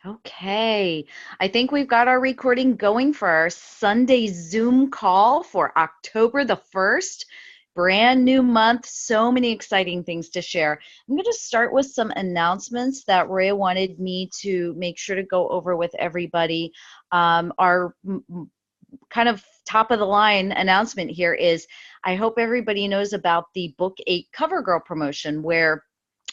Okay, I think we've got our recording going for our Sunday Zoom call for October the 1st. Brand new month, so many exciting things to share. I'm going to start with some announcements that Roya wanted me to make sure to go over with everybody. Our kind of top of the line announcement here is I hope everybody knows about the Book 8 Cover Girl promotion where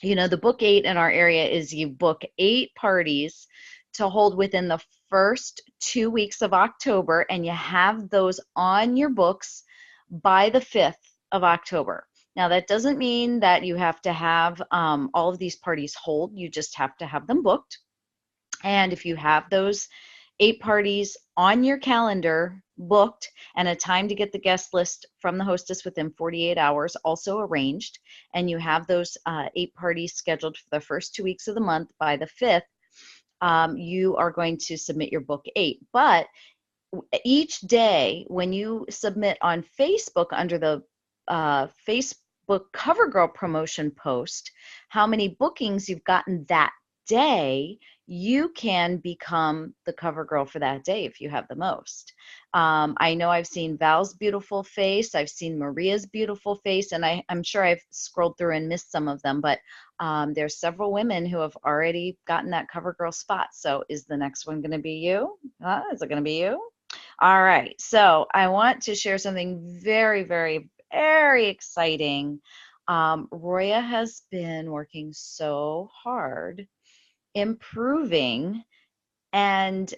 the book 8 in our area is you book 8 parties to hold within the first 2 weeks of October, and you have those on your books by the 5th of October. Now, that doesn't mean that you have to have all of these parties hold. You just have to have them booked. And if you have those 8 parties on your calendar booked and a time to get the guest list from the hostess within 48 hours also arranged, and you have those 8 parties scheduled for the first 2 weeks of the month by the 5th, you are going to submit your book 8. But each day when you submit on Facebook under the Facebook Cover Girl promotion post, how many bookings you've gotten that day, you can become the cover girl for that day if you have the most. I know I've seen Val's beautiful face, I've seen Maria's beautiful face, and I'm sure I've scrolled through and missed some of them, but there's several women who have already gotten that cover girl spot. So is the next one going to be you? Is it going to be you? All right, so I want to share something very, very, very exciting. Roya has been working so hard improving and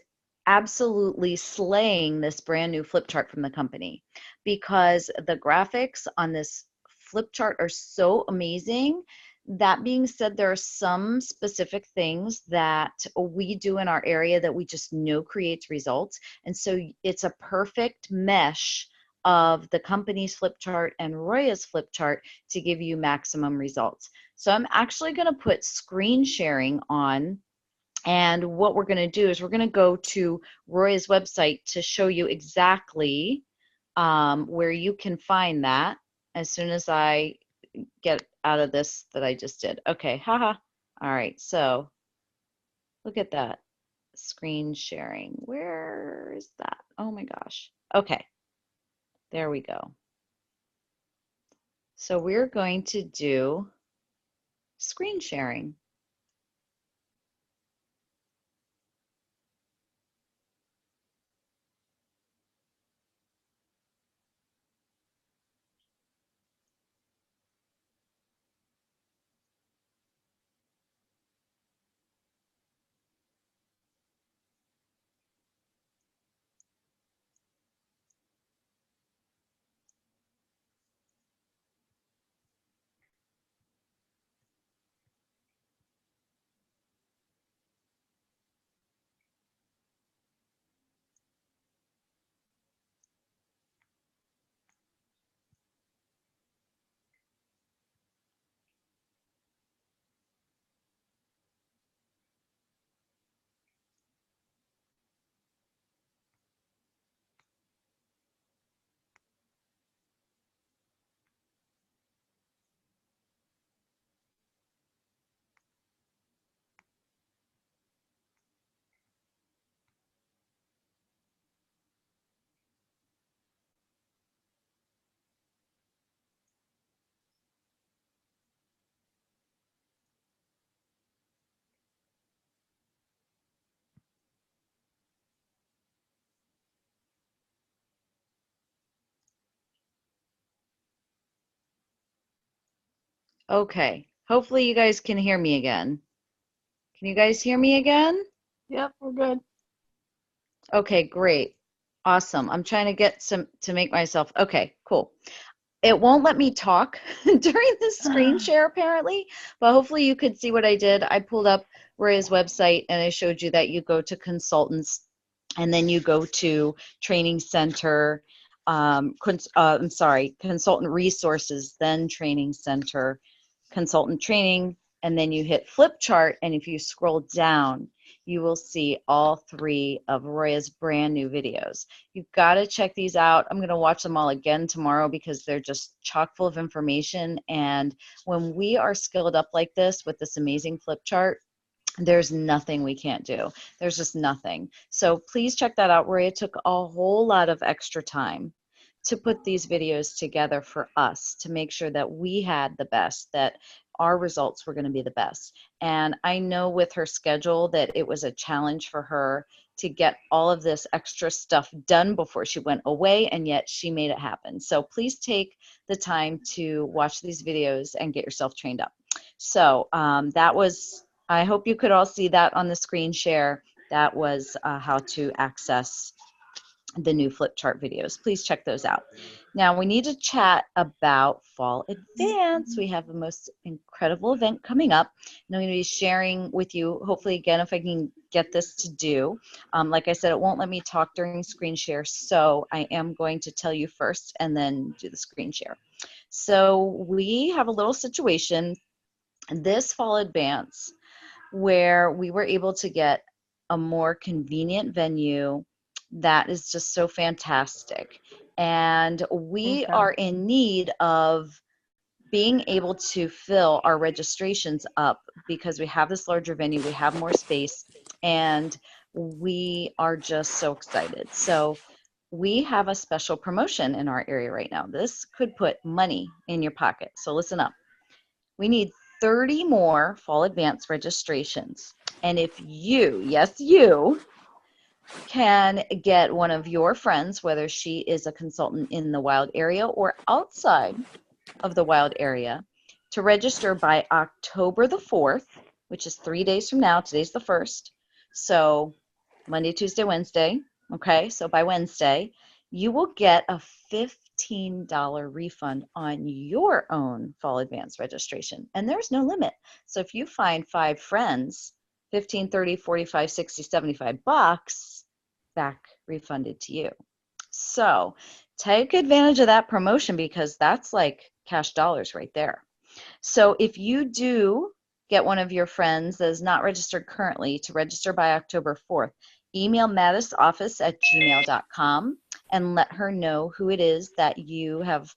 absolutely slaying this brand new flip chart from the company, because the graphics on this flip chart are so amazing. That being said, there are some specific things that we do in our area that we just know creates results. And so it's a perfect mesh of the company's flip chart and Roya's flip chart to give you maximum results. So I'm actually going to put screen sharing on. And what we're going to do is we're going to go to Roya's website to show you exactly where you can find that as soon as I get out of this that I just did. Okay, haha. All right, so look at that screen sharing. Where is that? Oh my gosh. Okay, there we go. So we're going to do screen sharing. Okay, hopefully you guys can hear me again. Can you guys hear me again? Yep, we're good. Okay, great. Awesome. I'm trying to get some to make myself, okay, cool. It won't let me talk during the screen share apparently, but hopefully you could see what I did. I pulled up Roya's website and I showed you that you go to consultants and then you go to training center, I'm sorry, consultant resources, then training center, consultant training, and then you hit flip chart. And if you scroll down, you will see all 3 of Roya's brand new videos. You've got to check these out. I'm going to watch them all again tomorrow because they're just chock full of information. And when we are skilled up like this with this amazing flip chart, There's nothing we can't do. There's just nothing. So please check that out. Maria took a whole lot of extra time to put these videos together for us to make sure that we had the best, that our results were going to be the best. And I know with her schedule that it was a challenge for her to get all of this extra stuff done before she went away, and yet she made it happen. So please take the time to watch these videos and get yourself trained up. So that was, I hope you could all see that on the screen share. That was how to access the new flip chart videos. Please check those out. Now we need to chat about Fall Advance. We have the most incredible event coming up, and I'm going to be sharing with you, hopefully again, if I can get this to do. Like I said, it won't let me talk during screen share, so I am going to tell you first and then do the screen share. So we have a little situation this Fall Advance where we were able to get a more convenient venue that is just so fantastic. And we are in need of being able to fill our registrations up because we have this larger venue, we have more space, and we are just so excited. So we have a special promotion in our area right now. This could put money in your pocket. So listen up. We need 30 more Fall Advance registrations. And if you, yes, you, can get one of your friends, whether she is a consultant in the WILD area or outside of the WILD area, to register by October the 4th, which is 3 days from now. Today's the 1st. So Monday, Tuesday, Wednesday. Okay, so by Wednesday, you will get a $15 refund on your own Fall Advance registration. And there's no limit. So if you find 5 friends, 15, 30, 45, 60, 75 bucks back refunded to you. So take advantage of that promotion because that's like cash dollars right there. So if you do get one of your friends that is not registered currently to register by October 4th, email mattisoffice@gmail.com and let her know who it is that you have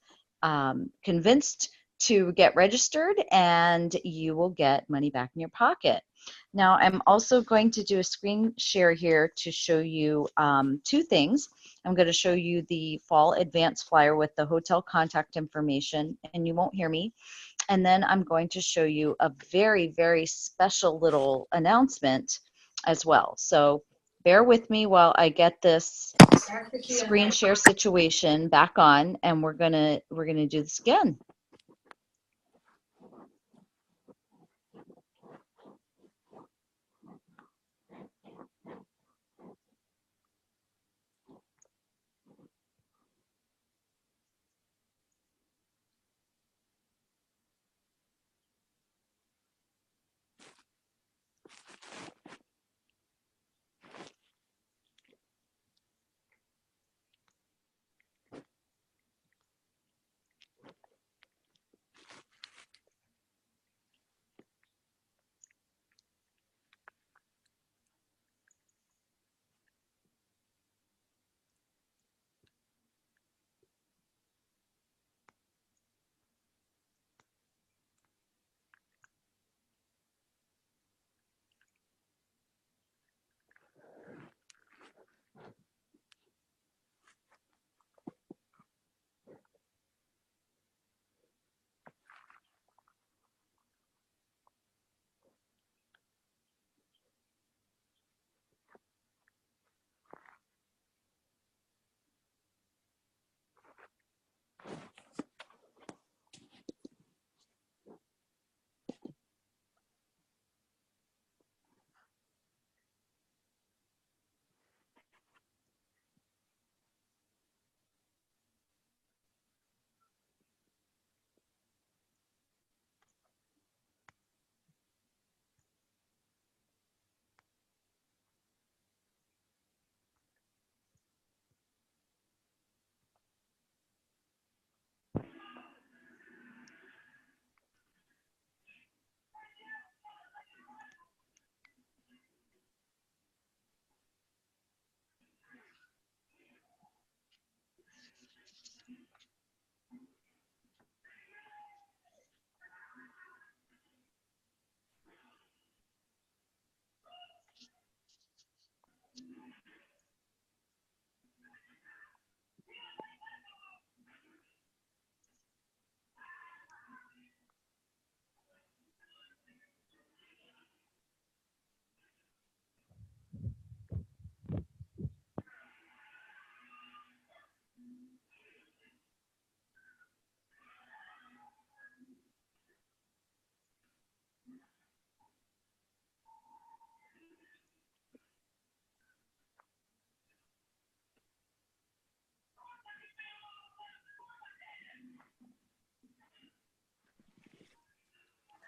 convinced to get registered, and you will get money back in your pocket. Now, I'm also going to do a screen share here to show you 2 things. I'm going to show you the Fall Advance flyer with the hotel contact information, and you won't hear me. And then I'm going to show you a very, very special little announcement as well. So bear with me while I get this screen share situation back on, and we're gonna do this again.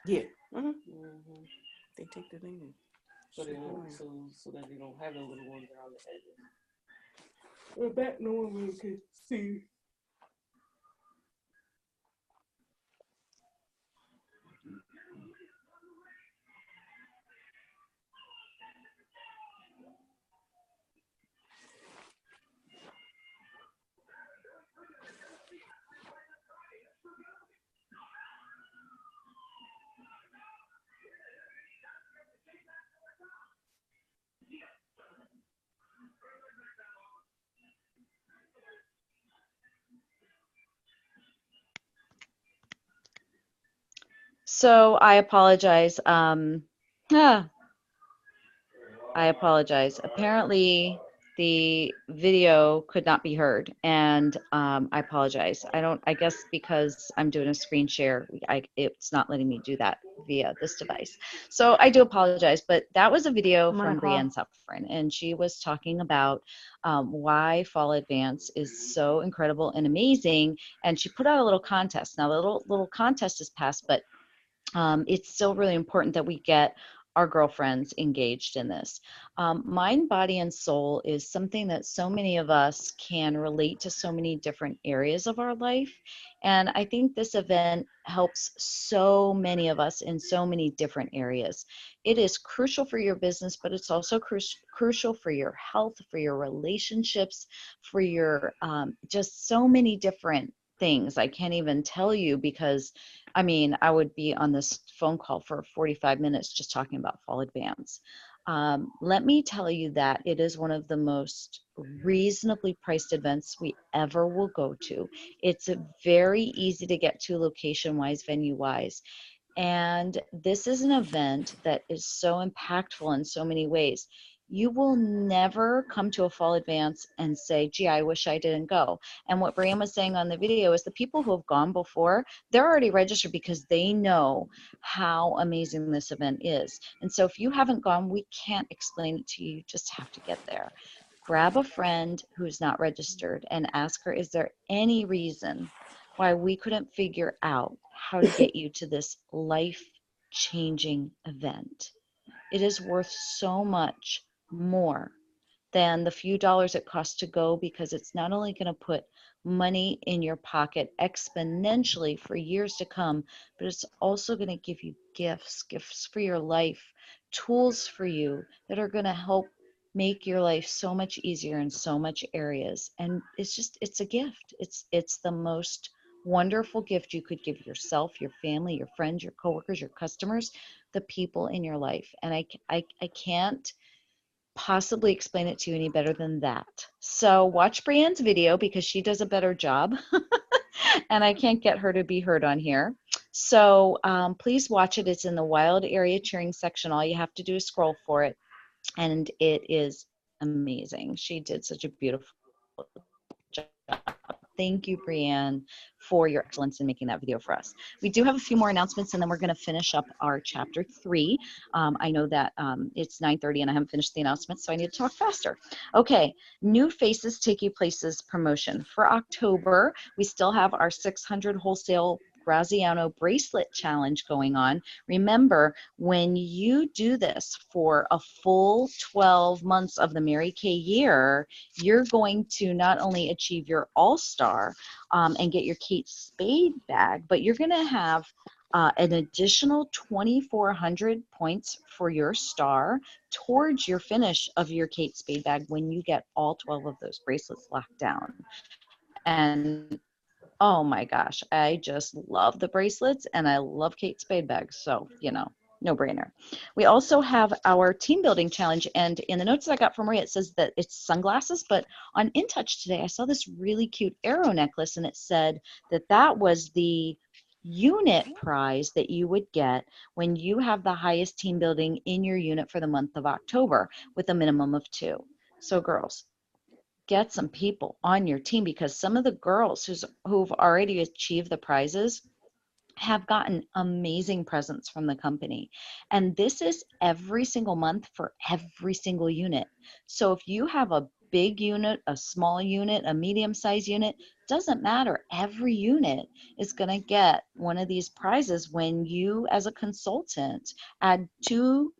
Yeah. They take the thing and So they ship it don't, around. so that they don't have the little ones around the edges. The back, no one really can see. So I apologize. Ah, I apologize. Apparently, the video could not be heard, and I apologize. I guess because I'm doing a screen share, it's not letting me do that via this device. So I do apologize, but that was a video I'm on a from Brienne call. Suffren, and she was talking about why Fall Advance is so incredible and amazing, and she put out a little contest. Now, the little contest is passed, but it's still really important that we get our girlfriends engaged in this. Mind, body, and soul is something that so many of us can relate to so many different areas of our life. And I think this event helps so many of us in so many different areas. It is crucial for your business, but it's also crucial for your health, for your relationships, for your just so many different things. I can't even tell you because I mean, I would be on this phone call for 45 minutes just talking about Fall Advance. Let me tell you that it is one of the most reasonably priced events we ever will go to. It's a very easy to get to location wise, venue wise. And this is an event that is so impactful in so many ways. You will never come to a fall advance and say, gee, I wish I didn't go. And what Brian was saying on the video is the people who have gone before, they're already registered because they know how amazing this event is. And so if you haven't gone, we can't explain it to you. You just have to get there. Grab a friend who's not registered and ask her, is there any reason why we couldn't figure out how to get you to this life changing event? It is worth so much more than the few dollars it costs to go because it's not only going to put money in your pocket exponentially for years to come, but it's also going to give you gifts for your life, tools for you that are going to help make your life so much easier in so much areas. And it's a gift. It's the most wonderful gift you could give yourself, your family, your friends, your coworkers, your customers, the people in your life. And I can't possibly explain it to you any better than that. So watch Brienne's video because she does a better job and I can't get her to be heard on here. So please watch it. It's in the wild area cheering section. All you have to do is scroll for it. And it is amazing. She did such a beautiful job. Thank you, Brienne, for your excellence in making that video for us. We do have a few more announcements, and then we're going to finish up our chapter 3. I know that it's 9:30, and I haven't finished the announcements, so I need to talk faster. Okay, new Faces Take You Places promotion. For October, we still have our 600 wholesale Graziano bracelet challenge going on. Remember, when you do this for a full 12 months of the Mary Kay year, you're going to not only achieve your all-star and get your Kate Spade bag, but you're going to have an additional 2,400 points for your star towards your finish of your Kate Spade bag when you get all 12 of those bracelets locked down. And oh my gosh, I just love the bracelets and I love Kate Spade bags. So, no brainer. We also have our team building challenge. And in the notes that I got from Maria, it says that it's sunglasses. But on InTouch today, I saw this really cute arrow necklace and it said that that was the unit prize that you would get when you have the highest team building in your unit for the month of October with a minimum of 2. So, girls, get some people on your team because some of the girls who've already achieved the prizes have gotten amazing presents from the company. And this is every single month for every single unit. So if you have a big unit, a small unit, a medium-sized unit, doesn't matter. Every unit is going to get one of these prizes when you, as a consultant, add two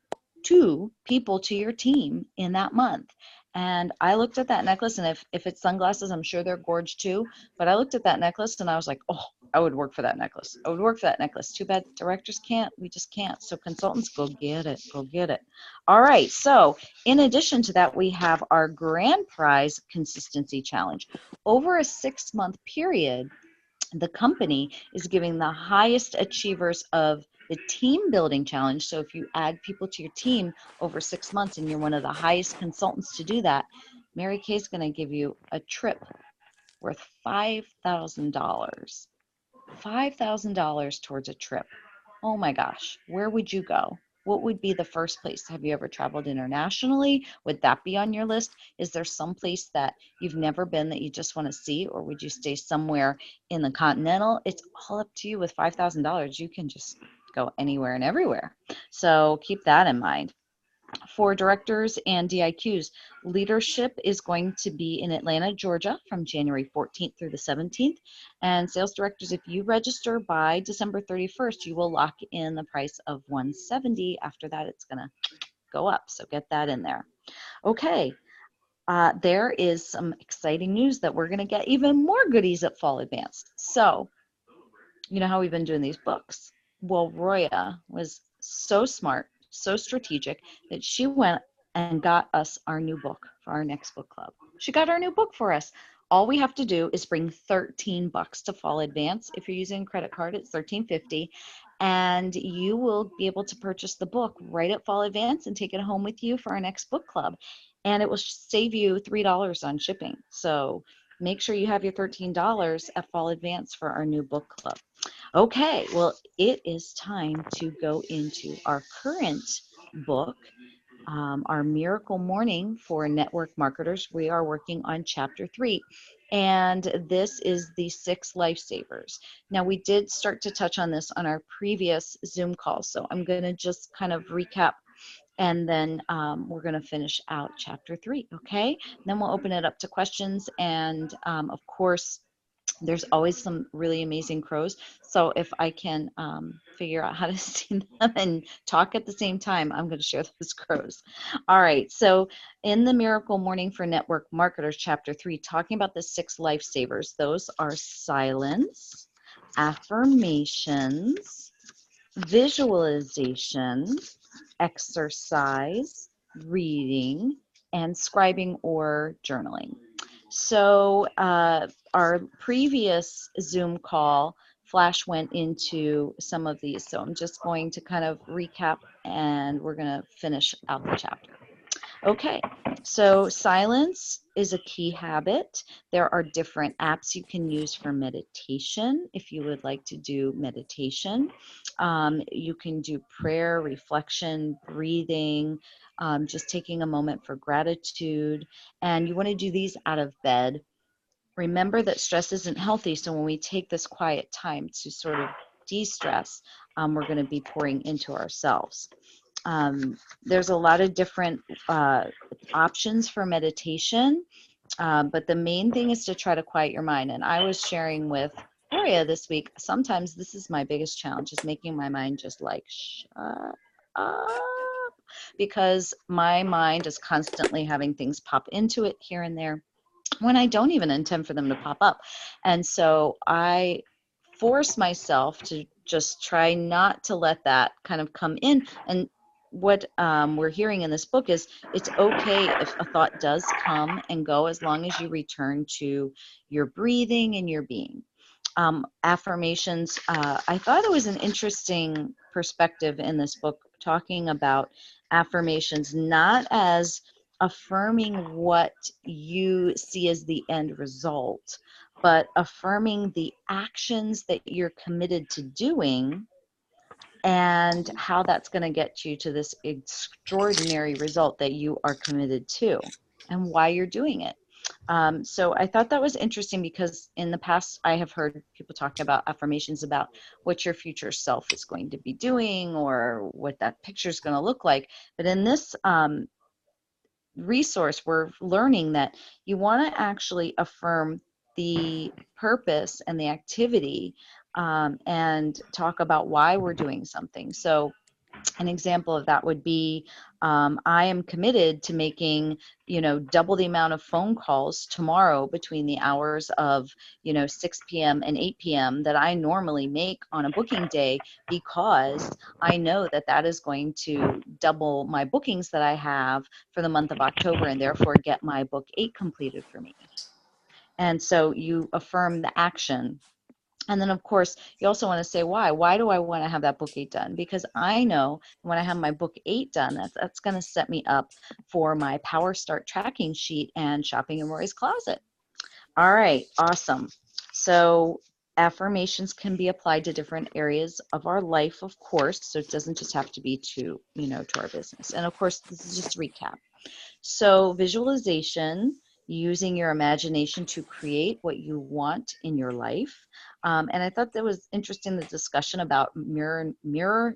people to your team in that month. And I looked at that necklace, and if it's sunglasses, I'm sure they're gorgeous too. But I looked at that necklace and I was like, oh, I would work for that necklace. I would work for that necklace. Too bad directors can't. We just can't. So consultants, go get it. Go get it. All right. So in addition to that, we have our grand prize consistency challenge. Over a 6-month period, the company is giving the highest achievers of the team building challenge. So if you add people to your team over 6 months and you're one of the highest consultants to do that, Mary Kay is going to give you a trip worth $5,000. $5,000 towards a trip. Oh my gosh, where would you go? What would be the first place? Have you ever traveled internationally? Would that be on your list? Is there some place that you've never been that you just want to see, or would you stay somewhere in the continental? It's all up to you. With $5,000, you can just go anywhere and everywhere. So keep that in mind. For directors and DIQs, leadership is going to be in Atlanta, Georgia from January 14th through the 17th. And sales directors, if you register by December 31st, you will lock in the price of $170. After that, it's going to go up. So get that in there. Okay. There is some exciting news that we're going to get even more goodies at Fall Advanced. So, you know how we've been doing these books? Well, Roya was so smart, so strategic, that she went and got us our new book for our next book club. She got our new book for us. All we have to do is bring $13 to Fall Advance. If you're using a credit card, it's $13.50, and you will be able to purchase the book right at Fall Advance and take it home with you for our next book club. And it will save you $3 on shipping. So make sure you have your $13 at Fall Advance for our new book club. Okay, well, it is time to go into our current book, our Miracle Morning for Network Marketers. We are working on Chapter 3, and this is the 6 lifesavers. Now, we did start to touch on this on our previous Zoom call, so I'm going to just kind of recap, and then we're going to finish out Chapter 3, okay? Then we'll open it up to questions, and of course, there's always some really amazing crows. So if I can figure out how to see them and talk at the same time, I'm going to share those crows. All right. So in the Miracle Morning for Network Marketers, Chapter 3, talking about the 6 lifesavers, those are silence, affirmations, visualization, exercise, reading, and scribing or journaling. So our previous Zoom call, Flash went into some of these. So I'm just going to kind of recap, and we're going to finish out the chapter. Okay, so silence is a key habit. There are different apps you can use for meditation if you would like to do meditation. You can do prayer, reflection, breathing, just taking a moment for gratitude. And you want to do these out of bed. Remember that stress isn't healthy, so when we take this quiet time to sort of de-stress, we're going to be pouring into ourselves. There's a lot of different options for meditation, but the main thing is to try to quiet your mind. And I was sharing with Gloria this week, sometimes this is my biggest challenge, is making my mind just like shut up, because my mind is constantly having things pop into it here and there when I don't even intend for them to pop up. And so I force myself to just try not to let that kind of come in. And what we're hearing in this book is it's okay if a thought does come and go, as long as you return to your breathing and your being. Affirmations, I thought it was an interesting perspective in this book, talking about affirmations not as affirming what you see as the end result, but affirming the actions that you're committed to doing and how that's going to get you to this extraordinary result that you are committed to, and why you're doing it. So I thought that was interesting, because in the past I have heard people talking about affirmations about what your future self is going to be doing or what that picture is going to look like. But in this resource, we're learning that you want to actually affirm the purpose and the activity, and talk about why we're doing something. So an example of that would be, I am committed to making, double the amount of phone calls tomorrow between the hours of, 6 p.m. and 8 p.m. that I normally make on a booking day, because I know that that is going to double my bookings that I have for the month of October, and therefore get my book 8 completed for me. And so you affirm the action. And then, of course, you also want to say why. Why do I want to have that book 8 done? Because I know when I have my book 8 done, that's going to set me up for my Power Start tracking sheet and shopping in Rory's Closet. All right, awesome. So affirmations can be applied to different areas of our life, of course. So it doesn't just have to be to our business. And of course, this is just a recap. So visualization, using your imagination to create what you want in your life. And I thought that was interesting, the discussion about mirror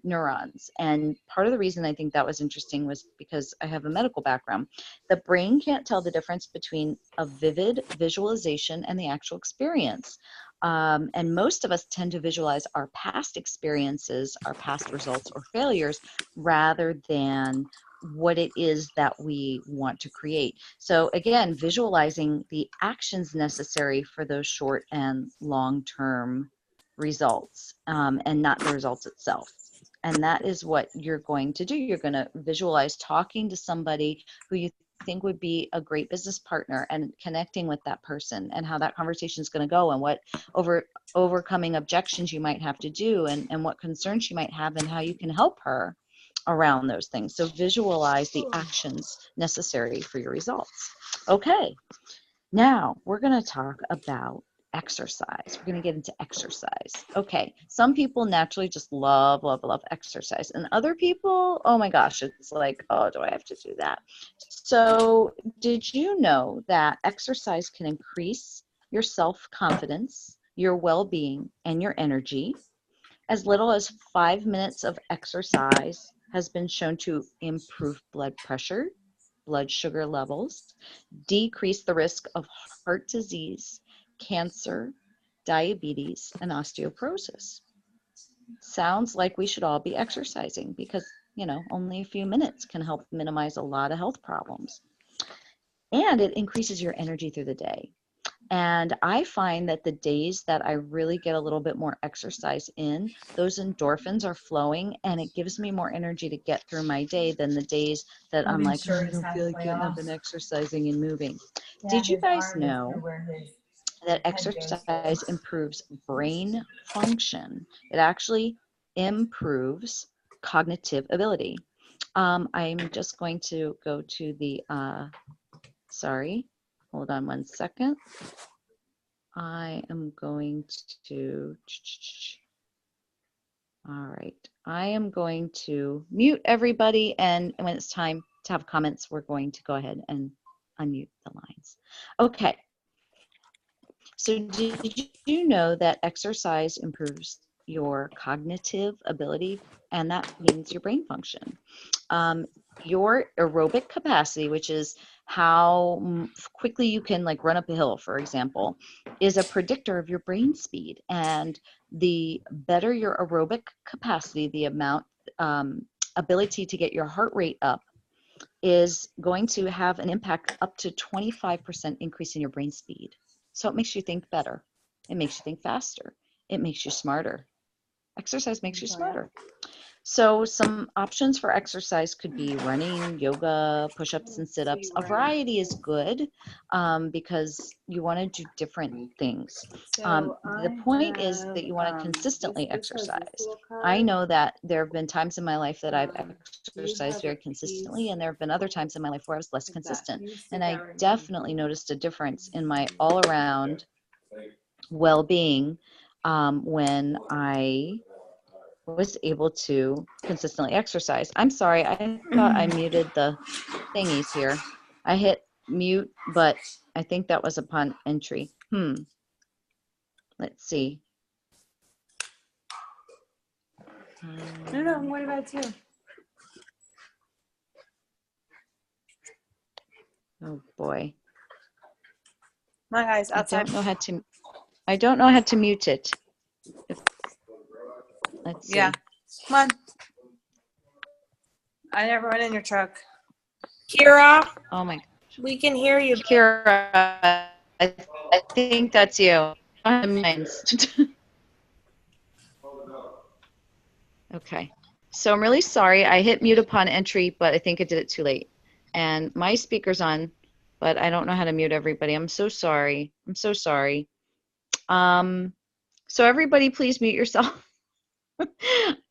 neurons. And part of the reason I think that was interesting was because I have a medical background. The brain can't tell the difference between a vivid visualization and the actual experience. And most of us tend to visualize our past experiences, our past results or failures, rather than what it is that we want to create. So again, visualizing the actions necessary for those short and long-term results, and not the results itself. And that is what you're going to do. You're going to visualize talking to somebody who you think would be a great business partner, and connecting with that person, and how that conversation is going to go, and what overcoming objections you might have to do, and what concerns you might have, and how you can help her around those things. So visualize the actions necessary for your results. Okay, now we're going to talk about exercise. We're going to get into exercise. Okay, some people naturally just love exercise, and other people, oh my gosh, it's like, oh, do I have to do that? So did you know that exercise can increase your self-confidence, your well-being, and your energy? As little as 5 minutes of exercise has been shown to improve blood pressure, blood sugar levels, decrease the risk of heart disease, cancer, diabetes, and osteoporosis. Sounds like we should all be exercising, because, only a few minutes can help minimize a lot of health problems. And it increases your energy through the day. And I find that the days that I really get a little bit more exercise in, those endorphins are flowing, and it gives me more energy to get through my day than the days that I'm like, oh, I don't feel like getting up and exercising and moving. Did you guys know that exercise improves brain function? It actually improves cognitive ability. I'm just going to go to the, sorry, hold on one second. I am going to, all right, I am going to mute everybody, and when it's time to have comments, we're going to go ahead and unmute the lines. Okay, so did you know that exercise improves your cognitive ability, and that means your brain function? Your aerobic capacity, which is how quickly you can like run up a hill, for example, is a predictor of your brain speed. And the better your aerobic capacity, the amount ability to get your heart rate up, is going to have an impact up to 25% increase in your brain speed. So it makes you think better. It makes you think faster. It makes you smarter. Exercise makes you smarter. So some options for exercise could be running, yoga, push-ups, and sit-ups. A variety is good, because you want to do different things. The point is that you want to consistently exercise. I know that there have been times in my life that I've exercised very consistently, and there have been other times in my life where I was less consistent. And I definitely noticed a difference in my all-around well-being when I was able to consistently exercise. I'm sorry, I thought I muted the thingies here. I hit mute, but I think that was upon entry. Let's see. No, what about you? Oh boy. Come on, guys, I outside. don't know how to mute it. Let's see. Yeah. Come on. I never went in your truck. Kira, Oh my we can hear you. Kira, I think that's you. Okay. So I'm really sorry. I hit mute upon entry, but I think I did it too late. And my speaker's on, but I don't know how to mute everybody. I'm so sorry. I'm so sorry. So everybody please mute yourself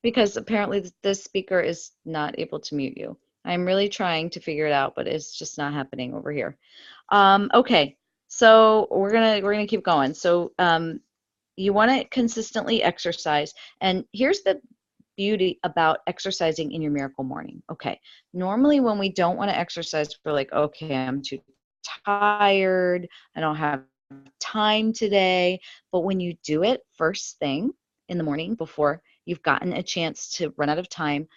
because apparently this speaker is not able to mute you. I'm really trying to figure it out, but it's just not happening over here. Okay, so we're gonna keep going. So you want to consistently exercise, and here's the beauty about exercising in your miracle morning. Okay, normally when we don't want to exercise, we're like, okay, I'm too tired, I don't have time today. But when you do it first thing in the morning before you've gotten a chance to run out of time,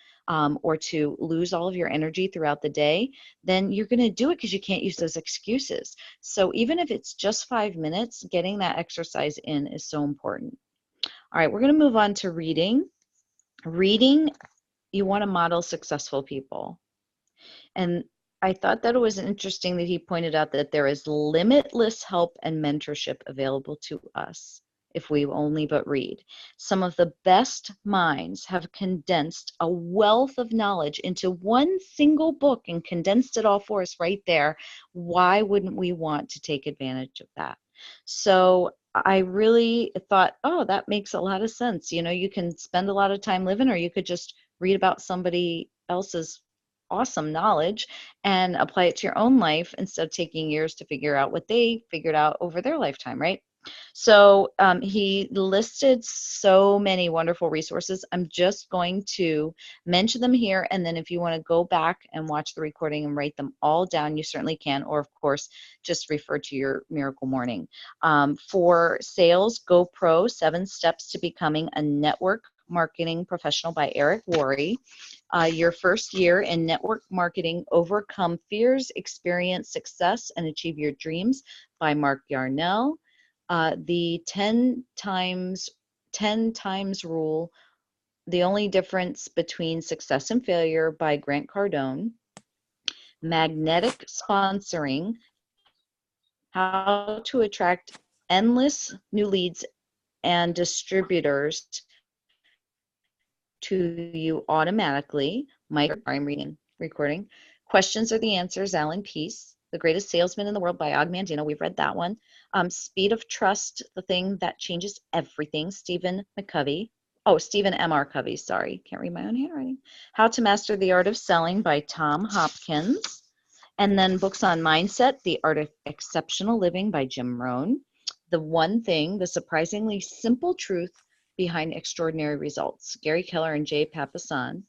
or to lose all of your energy throughout the day, then you're going to do it because you can't use those excuses. So even if it's just 5 minutes, getting that exercise in is so important. All right, we're going to move on to reading. Reading, you want to model successful people. And I thought that it was interesting that he pointed out that there is limitless help and mentorship available to us if we only but read. Some of the best minds have condensed a wealth of knowledge into one single book and condensed it all for us right there. Why wouldn't we want to take advantage of that? So I really thought, oh, that makes a lot of sense. You know, you can spend a lot of time living, or you could just read about somebody else's awesome knowledge and apply it to your own life instead of taking years to figure out what they figured out over their lifetime, right? So he listed so many wonderful resources. I'm just going to mention them here, and then if you want to go back and watch the recording and write them all down, you certainly can, or of course, just refer to your Miracle Morning. For sales, GoPro, 7 Steps to Becoming a Network Marketing Professional by Eric Worre. Your first year in network marketing, Overcome Fears, Experience Success, and Achieve Your Dreams by Mark Yarnell. The 10 times rule, the only difference between success and failure by Grant Cardone. Magnetic sponsoring, how to attract endless new leads and distributors to you automatically. Mike, I'm reading, recording. Questions are the answers, Alan Peace. The Greatest Salesman in the World by Og Mandino. We've read that one. Speed of Trust, the thing that changes everything, Stephen McCovey. Oh, Stephen M.R. Covey, sorry. Can't read my own handwriting. How to Master the Art of Selling by Tom Hopkins. And then books on mindset, The Art of Exceptional Living by Jim Rohn. The One Thing, The Surprisingly Simple Truth Behind Extraordinary Results, Gary Keller and Jay Papasan.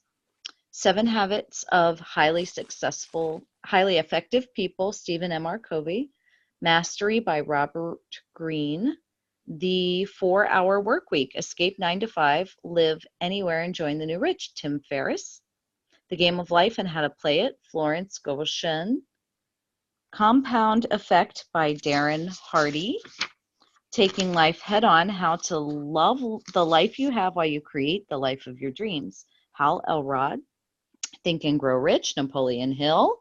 7 Habits of Highly Effective People, Stephen M.R. Covey. Mastery by Robert Greene. The 4-Hour Work Week, Escape 9 to 5, Live Anywhere and Join the New Rich, Tim Ferriss. The Game of Life and How to Play It, Florence Scovel-Shinn. Compound Effect by Darren Hardy. Taking Life Head On, How to Love the Life You Have While You Create the Life of Your Dreams, Hal Elrod. Think and Grow Rich, Napoleon Hill.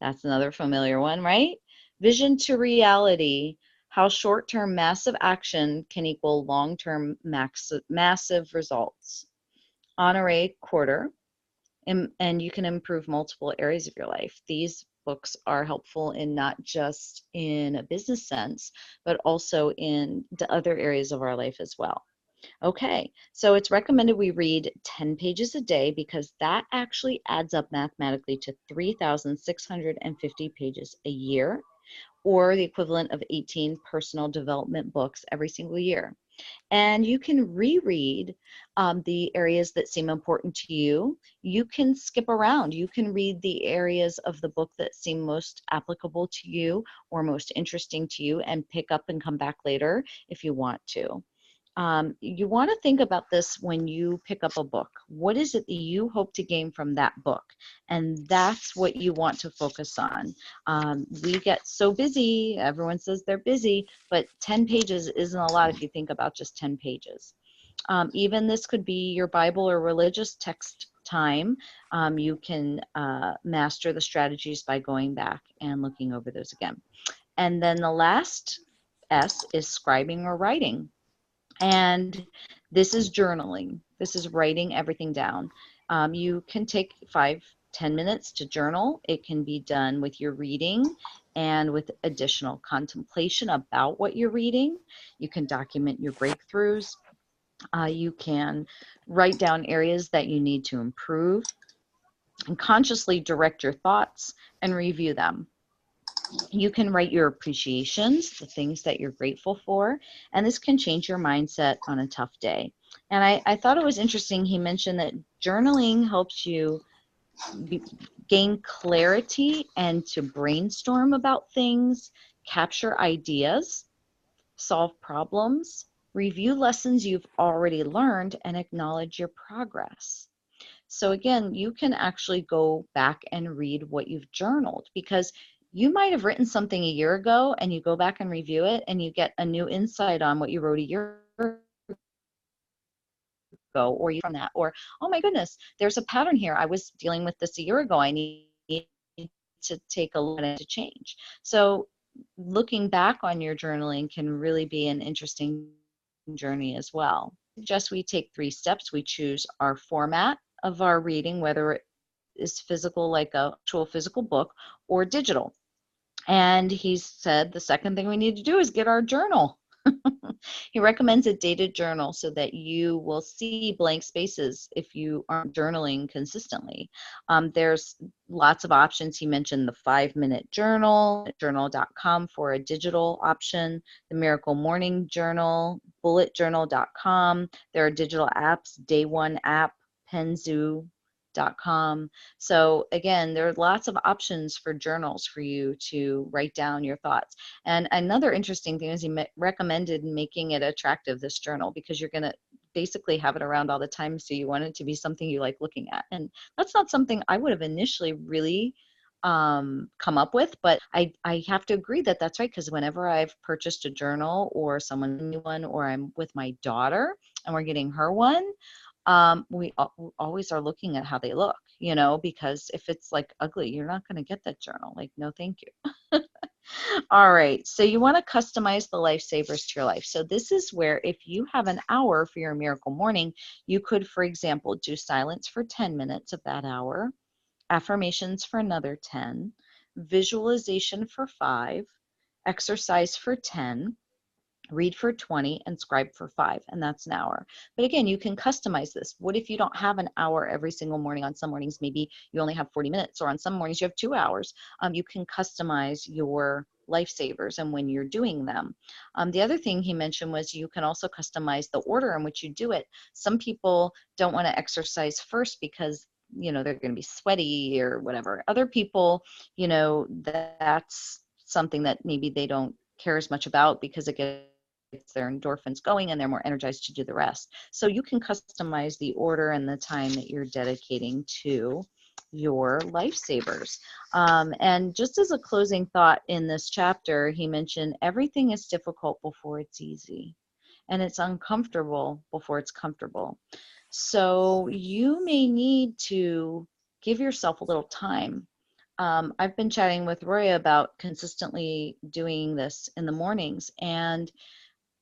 That's another familiar one, right? Vision to Reality, How Short-Term Massive Action Can Equal Long-Term Massive Results, Honore Quarter. And you can improve multiple areas of your life. These books are helpful in not just in a business sense, but also in the other areas of our life as well. Okay, so it's recommended we read 10 pages a day because that actually adds up mathematically to 3,650 pages a year, or the equivalent of 18 personal development books every single year. And you can reread the areas that seem important to you. You can skip around. You can read the areas of the book that seem most applicable to you or most interesting to you and pick up and come back later if you want to. You want to think about this when you pick up a book. What is it that you hope to gain from that book? And that's what you want to focus on. We get so busy, everyone says they're busy, but 10 pages isn't a lot if you think about just 10 pages. Even this could be your Bible or religious text time. You can master the strategies by going back and looking over those again. And then the last S is scribing or writing. And this is journaling. This is writing everything down. You can take 5-10 minutes to journal. It can be done with your reading and with additional contemplation about what you're reading. You can document your breakthroughs. You can write down areas that you need to improve and consciously direct your thoughts and review them. You can write your appreciations, the things that you're grateful for, and this can change your mindset on a tough day. And I thought it was interesting, he mentioned that journaling helps you gain clarity and to brainstorm about things, capture ideas, solve problems, review lessons you've already learned, and acknowledge your progress. So again, you can actually go back and read what you've journaled, because you might have written something a year ago and you go back and review it and you get a new insight on what you wrote a year ago, or you from that, or, oh my goodness, there's a pattern here. I was dealing with this a year ago. I need to take a look at it to change. So looking back on your journaling can really be an interesting journey as well. I suggest we take 3 steps. We choose our format of our reading, whether it is physical, like a actual physical book, or digital. And he said the second thing we need to do is get our journal. He recommends a dated journal so that you will see blank spaces if you aren't journaling consistently. There's lots of options. He mentioned the 5-minute journal, journal.com for a digital option, the Miracle Morning Journal, bulletjournal.com. There are digital apps, Day One app, Penzu.com. So again, there are lots of options for journals for you to write down your thoughts. And another interesting thing is he recommended making it attractive, this journal, because you're going to basically have it around all the time. So you want it to be something you like looking at. And that's not something I would have initially really come up with, but I have to agree that that's right, because whenever I've purchased a journal or someone new one, or I'm with my daughter and we're getting her one, we always are looking at how they look, because if it's like ugly, you're not going to get that journal. Like, no, thank you. All right. So you want to customize the lifesavers to your life. So this is where, if you have an hour for your miracle morning, you could, for example, do silence for 10 minutes of that hour, affirmations for another 10, visualization for 5, exercise for 10, read for 20, and scribe for 5, and that's an hour. But again, you can customize this. What if you don't have an hour every single morning? On some mornings, maybe you only have 40 minutes, or on some mornings you have 2 hours. You can customize your lifesavers and when you're doing them. The other thing he mentioned was you can also customize the order in which you do it. Some people don't want to exercise first because they're going to be sweaty or whatever. Other people, that's something that maybe they don't care as much about because it gets their endorphins going and they're more energized to do the rest. So you can customize the order and the time that you're dedicating to your lifesavers. And just as a closing thought in this chapter, he mentioned everything is difficult before it's easy, and it's uncomfortable before it's comfortable. So you may need to give yourself a little time. I've been chatting with Roya about consistently doing this in the mornings, and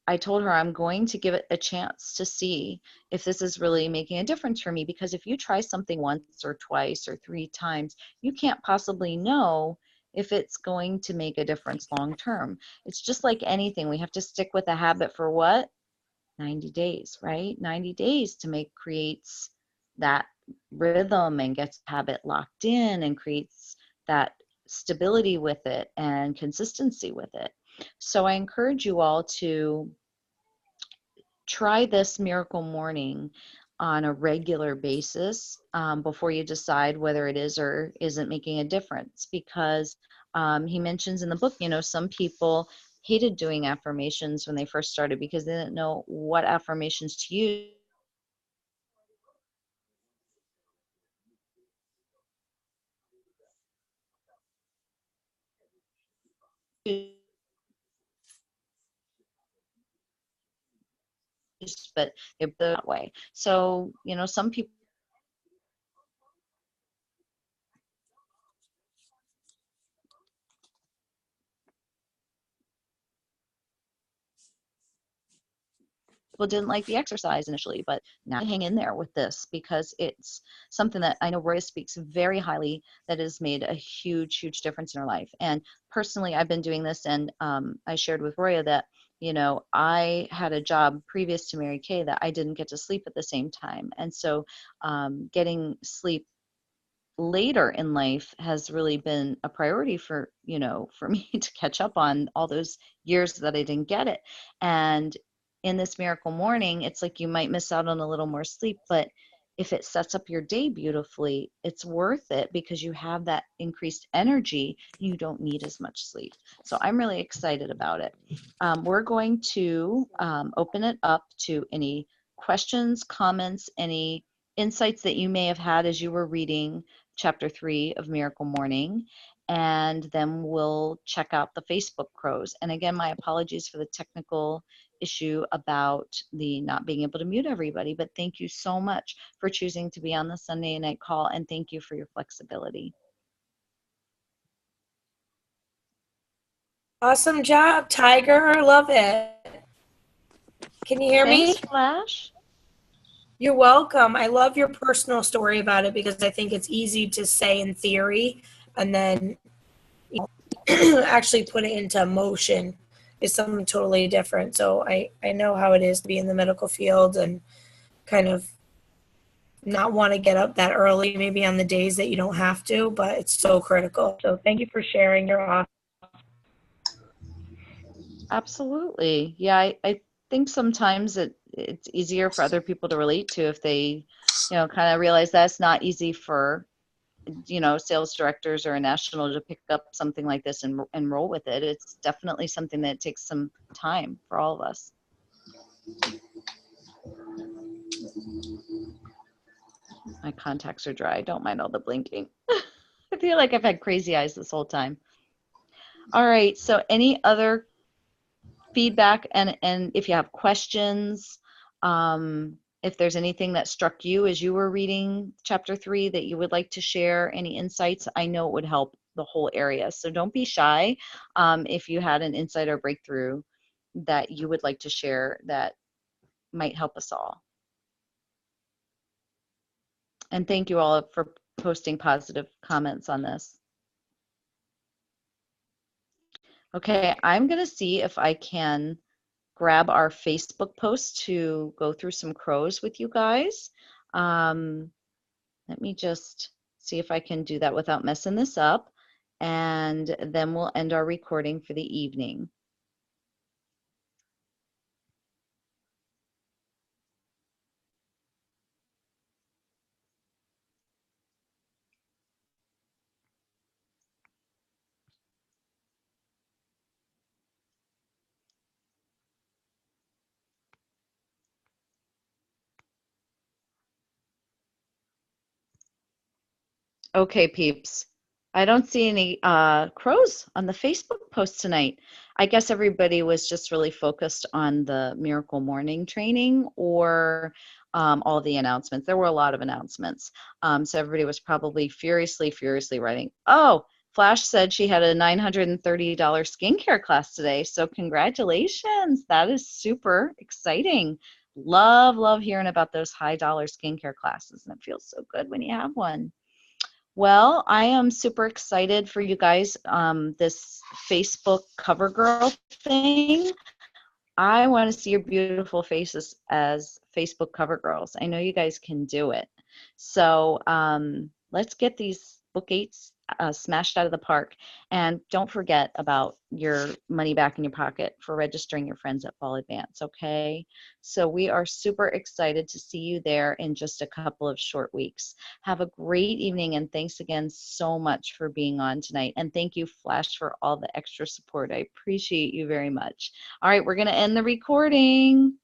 I told her I'm going to give it a chance to see if this is really making a difference for me, because if you try something once or twice or 3 times, you can't possibly know if it's going to make a difference long term. It's just like anything. We have to stick with a habit for what? 90 days, right? 90 days to creates that rhythm and gets habit locked in and creates that stability with it and consistency with it. So I encourage you all to try this miracle morning on a regular basis before you decide whether it is or isn't making a difference, because he mentions in the book, some people hated doing affirmations when they first started because they didn't know what affirmations to use. But they're that way. So, you know, some people didn't like the exercise initially, but now I hang in there with this because it's something that I know Roya speaks very highly that has made a huge, huge difference in her life. And personally, I've been doing this, and I shared with Roya that, you know, I had a job previous to Mary Kay that I didn't get to sleep at the same time. And so getting sleep later in life has really been a priority for, you know, for me to catch up on all those years that I didn't get it. And in this miracle morning, it's like you might miss out on a little more sleep, but if it sets up your day beautifully, it's worth it because you have that increased energy. You don't need as much sleep. So I'm really excited about it. We're going to open it up to any questions, comments, any insights that you may have had as you were reading chapter 3 of Miracle Morning, and then we'll check out the Facebook crows. And again, my apologies for the technical issue about the not being able to mute everybody, but thank you so much for choosing to be on the Sunday night call, and thank you for your flexibility. Awesome job, Tiger. Love it. Can you hear me? Thanks, Flash. You're welcome. I love your personal story about it because I think it's easy to say in theory and then actually put it into motion is something totally different. So I know how it is to be in the medical field and kind of not want to get up that early, maybe on the days that you don't have to, but it's so critical. So thank you for sharing your awesome. Absolutely. Yeah, I think sometimes it's easier for other people to relate to if they, you know, kind of realize that's not easy for, you know, sales directors or a national to pick up something like this and roll with it. It's definitely something that takes some time for all of us. My contacts are dry. Don't mind all the blinking. I feel like I've had crazy eyes this whole time. All right, so any other feedback, and if you have questions, if there's anything that struck you as you were reading chapter 3 that you would like to share, any insights, I know it would help the whole area. So don't be shy if you had an insight or breakthrough that you would like to share that might help us all. And thank you all for posting positive comments on this. Okay, I'm going to see if I can grab our Facebook post to go through some crows with you guys. Let me just see if I can do that without messing this up, and then we'll end our recording for the evening. Okay, peeps. I don't see any crows on the Facebook post tonight. I guess everybody was just really focused on the Miracle Morning training or all the announcements. There were a lot of announcements. So everybody was probably furiously writing. Oh, Flash said she had a $930 skincare class today. So congratulations. That is super exciting. Love hearing about those high dollar skincare classes. And it feels so good when you have one. Well, I am super excited for you guys. This Facebook cover girl thing. I want to see your beautiful faces as Facebook cover girls. I know you guys can do it. So let's get these book eights smashed out of the park. And don't forget about your money back in your pocket for registering your friends at Fall Advance, okay? So we are super excited to see you there in just a couple of short weeks. Have a great evening, and thanks again so much for being on tonight. And thank you, Flash, for all the extra support. I appreciate you very much. All right, we're going to end the recording.